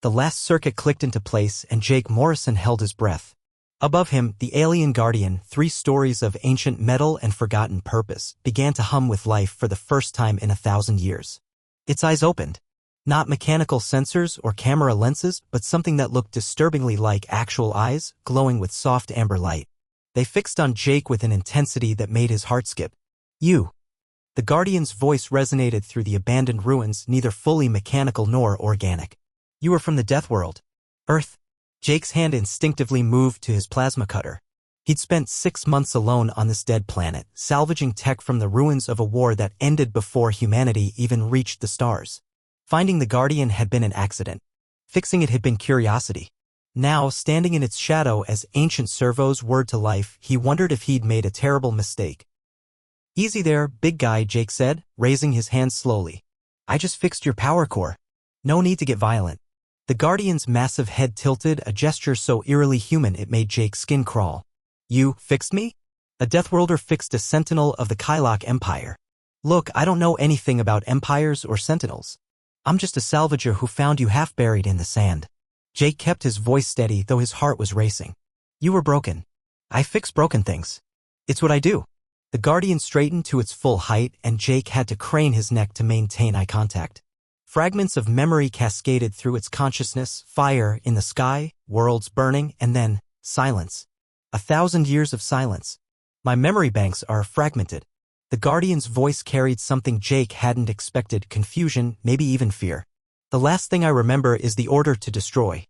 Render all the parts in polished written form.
The last circuit clicked into place and Jake Morrison held his breath. Above him, the alien guardian, 3 stories of ancient metal and forgotten purpose, began to hum with life for the first time in 1,000 years. Its eyes opened. Not mechanical sensors or camera lenses, but something that looked disturbingly like actual eyes, glowing with soft amber light. They fixed on Jake with an intensity that made his heart skip. "You." The guardian's voice resonated through the abandoned ruins, neither fully mechanical nor organic. "You are from the Deathworld. Earth." Jake's hand instinctively moved to his plasma cutter. He'd spent 6 months alone on this dead planet, salvaging tech from the ruins of a war that ended before humanity even reached the stars. Finding the Guardian had been an accident. Fixing it had been curiosity. Now, standing in its shadow as ancient servos whirred to life, he wondered if he'd made a terrible mistake. "Easy there, big guy," Jake said, raising his hand slowly. "I just fixed your power core. No need to get violent." The Guardian's massive head tilted, a gesture so eerily human it made Jake's skin crawl. "You fixed me?" "A Deathworlder fixed a sentinel of the Kylok Empire." "Look, I don't know anything about empires or sentinels. I'm just a salvager who found you half buried in the sand." Jake kept his voice steady, though his heart was racing. "You were broken. I fix broken things. It's what I do." The Guardian straightened to its full height, and Jake had to crane his neck to maintain eye contact. Fragments of memory cascaded through its consciousness, fire in the sky, worlds burning, and then silence. 1,000 years of silence. "My memory banks are fragmented." The Guardian's voice carried something Jake hadn't expected, confusion, maybe even fear. "The last thing I remember is the order to destroy.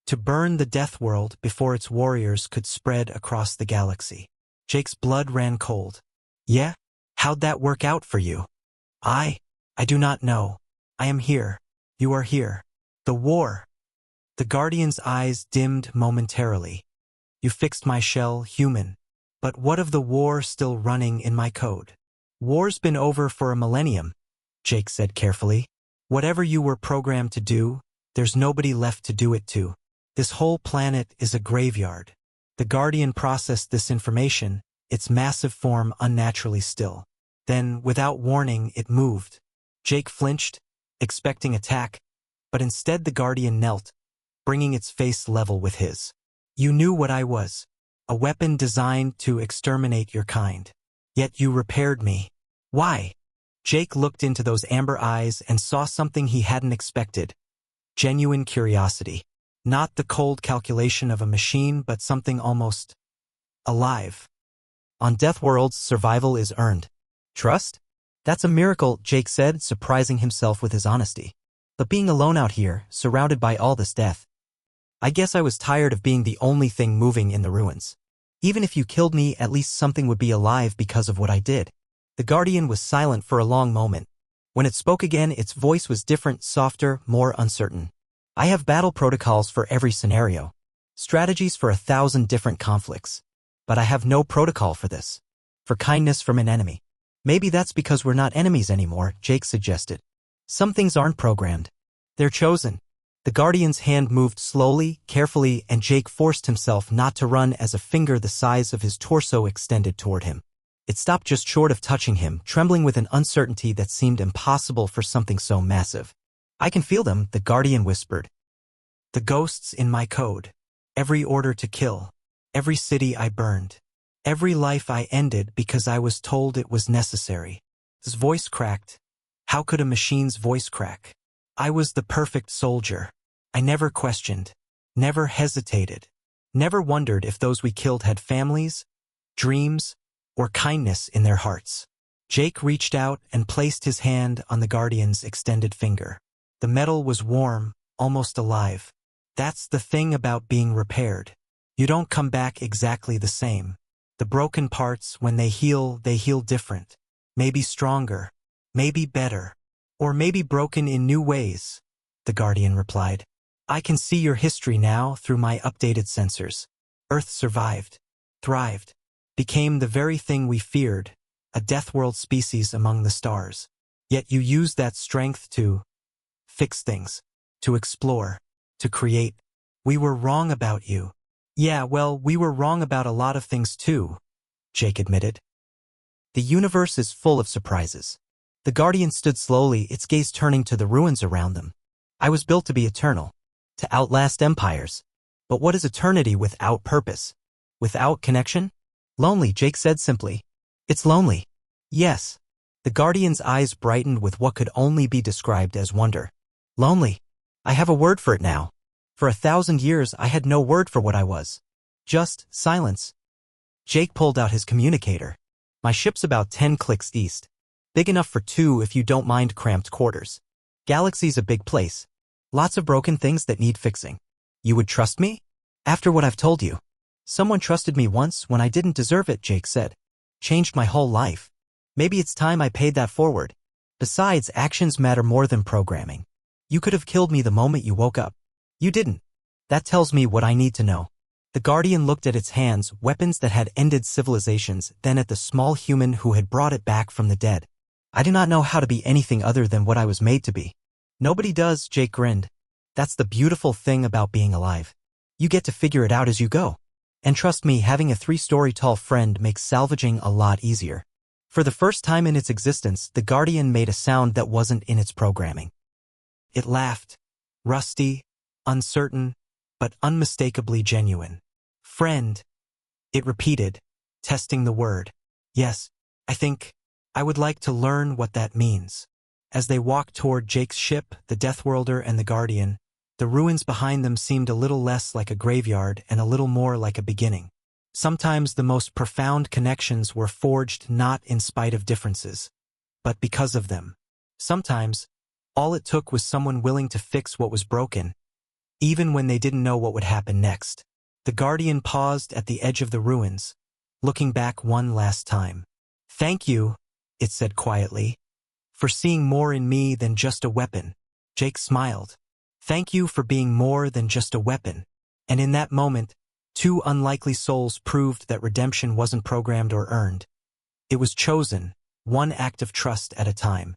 To burn the Deathworld before its warriors could spread across the galaxy." Jake's blood ran cold. "Yeah? How'd that work out for you?" I do not know. I am here. You are here. The war." The Guardian's eyes dimmed momentarily. "You fixed my shell, human. But what of the war still running in my code?" "War's been over for a millennium," Jake said carefully. "Whatever you were programmed to do, there's nobody left to do it to. This whole planet is a graveyard." The Guardian processed this information, its massive form unnaturally still. Then, without warning, it moved. Jake flinched, expecting attack, but instead the Guardian knelt, bringing its face level with his. "You knew what I was. A weapon designed to exterminate your kind. Yet you repaired me. Why?" Jake looked into those amber eyes and saw something he hadn't expected. Genuine curiosity. Not the cold calculation of a machine, but something almost alive. "On Deathworlds, survival is earned. Trust? That's a miracle," Jake said, surprising himself with his honesty. "But being alone out here, surrounded by all this death. I guess I was tired of being the only thing moving in the ruins. Even if you killed me, at least something would be alive because of what I did." The Guardian was silent for a long moment. When it spoke again, its voice was different, softer, more uncertain. "I have battle protocols for every scenario. Strategies for 1,000 different conflicts. But I have no protocol for this. For kindness from an enemy." "Maybe that's because we're not enemies anymore," Jake suggested. "Some things aren't programmed. They're chosen." The Guardian's hand moved slowly, carefully, and Jake forced himself not to run as a finger the size of his torso extended toward him. It stopped just short of touching him, trembling with an uncertainty that seemed impossible for something so massive. "I can feel them," the Guardian whispered. "The ghosts in my code. Every order to kill. Every city I burned. Every life I ended because I was told it was necessary." His voice cracked. How could a machine's voice crack? "I was the perfect soldier. I never questioned. Never hesitated. Never wondered if those we killed had families, dreams, or kindness in their hearts." Jake reached out and placed his hand on the Guardian's extended finger. The metal was warm, almost alive. "That's the thing about being repaired. You don't come back exactly the same. The broken parts, when they heal different. Maybe stronger. Maybe better. Or maybe broken in new ways," the Guardian replied. "I can see your history now through my updated sensors. Earth survived. Thrived. Became the very thing we feared, a Deathworld species among the stars. Yet you used that strength to fix things, to explore, to create. We were wrong about you." "Yeah, well, we were wrong about a lot of things too," Jake admitted. "The universe is full of surprises." The Guardian stood slowly, its gaze turning to the ruins around them. "I was built to be eternal. to outlast empires. But what is eternity without purpose? Without connection? Lonely, Jake said simply. It's lonely. Yes. The Guardian's eyes brightened with what could only be described as wonder. Lonely. I have a word for it now. For 1,000 years I had no word for what I was. Just silence. Jake pulled out his communicator. My ship's about 10 clicks east. Big enough for 2 if you don't mind cramped quarters. Galaxy's a big place. Lots of broken things that need fixing. You would trust me? After what I've told you. Someone trusted me once when I didn't deserve it, Jake said. Changed my whole life. Maybe it's time I paid that forward. Besides, actions matter more than programming. You could have killed me the moment you woke up. You didn't. That tells me what I need to know. The Guardian looked at its hands, weapons that had ended civilizations, then at the small human who had brought it back from the dead. I do not know how to be anything other than what I was made to be. Nobody does, Jake grinned. That's the beautiful thing about being alive. You get to figure it out as you go. And trust me, having a 3-story tall friend makes salvaging a lot easier. For the first time in its existence, the Guardian made a sound that wasn't in its programming. It laughed. Rusty, uncertain, but unmistakably genuine. Friend, it repeated, testing the word. Yes, I think I would like to learn what that means. As they walked toward Jake's ship, the Deathworlder and the Guardian, the ruins behind them seemed a little less like a graveyard and a little more like a beginning. Sometimes the most profound connections were forged not in spite of differences, but because of them. Sometimes, all it took was someone willing to fix what was broken, even when they didn't know what would happen next. The Guardian paused at the edge of the ruins, looking back one last time. Thank you, it said quietly, for seeing more in me than just a weapon. Jake smiled. Thank you for being more than just a weapon. And in that moment, 2 unlikely souls proved that redemption wasn't programmed or earned. It was chosen, one act of trust at a time.